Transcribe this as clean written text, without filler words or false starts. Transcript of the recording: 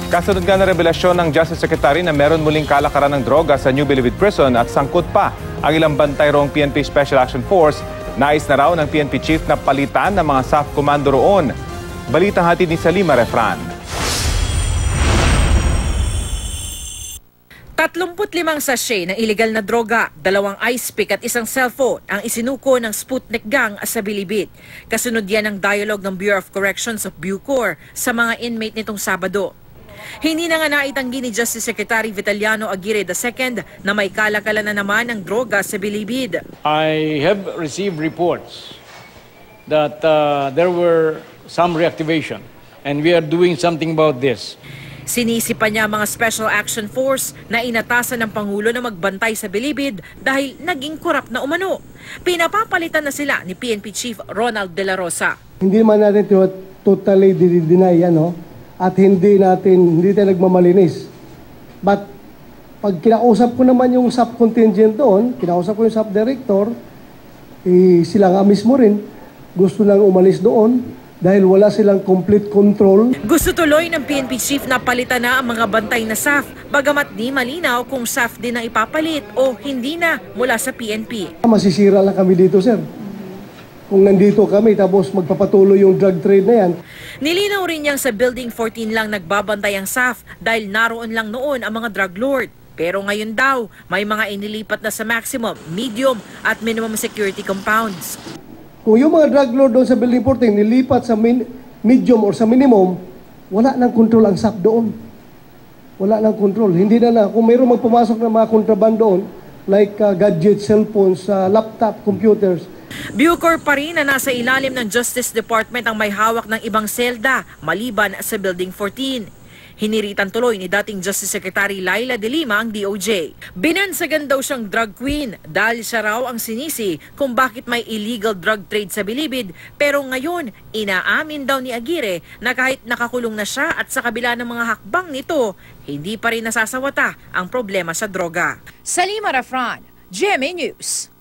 Kasunod nga na revelasyon ng Justice Secretary na meron muling kalakaran ng droga sa New Bilibid Prison at sangkot pa ang ilang bantay rong PNP Special Action Force. Nais na raw ng PNP Chief na palitan ng mga SAF komando roon. Balitang hatid ni Salima Refran. 35 sachet ng illegal na droga, 2 ice pick at 1 cellphone ang isinuko ng Sputnik Gang sa Bilibid. Kasunod yan ang dialogue ng Bureau of Corrections of Bucor sa mga inmate nitong Sabado. Hindi na nga naitanggi ni Justice Secretary Vitaliano Aguirre II na may kalakalan na naman ng droga sa Bilibid. I have received reports that there were some reactivation and we are doing something about this. Sinisipa niya mga Special Action Force na inatasan ng Pangulo na magbantay sa Bilibid dahil naging korap na umano. Pinapapalitan na sila ni PNP Chief Ronald De La Rosa. Hindi man natin totally deny at hindi tayo nagmamalinis. But pag kinausap ko naman yung sub-contingent doon, kinausap ko yung sub-director, sila nga mismo rin gusto nang umalis doon dahil wala silang complete control. Gusto tuloy ng PNP Chief na palitan na ang mga bantay na SAF, bagamat di malinaw kung SAF din ang ipapalit o hindi na mula sa PNP. Masisira lang kami dito, sir. Kung nandito kami tapos magpapatuloy yung drug trade na yan. Nilinaw rin niyang sa Building 14 lang nagbabantay ang SAF dahil naroon lang noon ang mga drug lord. Pero ngayon daw, may mga inilipat na sa maximum, medium at minimum security compounds. Kung yung mga drug lord doon sa Building 14 nilipat sa medium or sa minimum, wala nang control ang SAF doon. Wala nang control. Hindi na kung mayroong magpumasok ng mga kontraband doon, like gadgets, cellphones, laptop, computers. Bucor pa rin na nasa ilalim ng Justice Department ang may hawak ng ibang selda maliban sa Building 14. Hiniritan tuloy ni dating Justice Secretary Laila De Lima ang DOJ. Binansagan daw siyang drug queen dahil siya raw ang sinisi kung bakit may illegal drug trade sa Bilibid. Pero ngayon, inaamin daw ni Aguirre na kahit nakakulong na siya at sa kabila ng mga hakbang nito, hindi pa rin nasasawata ang problema sa droga. Salima Refran, GMA News.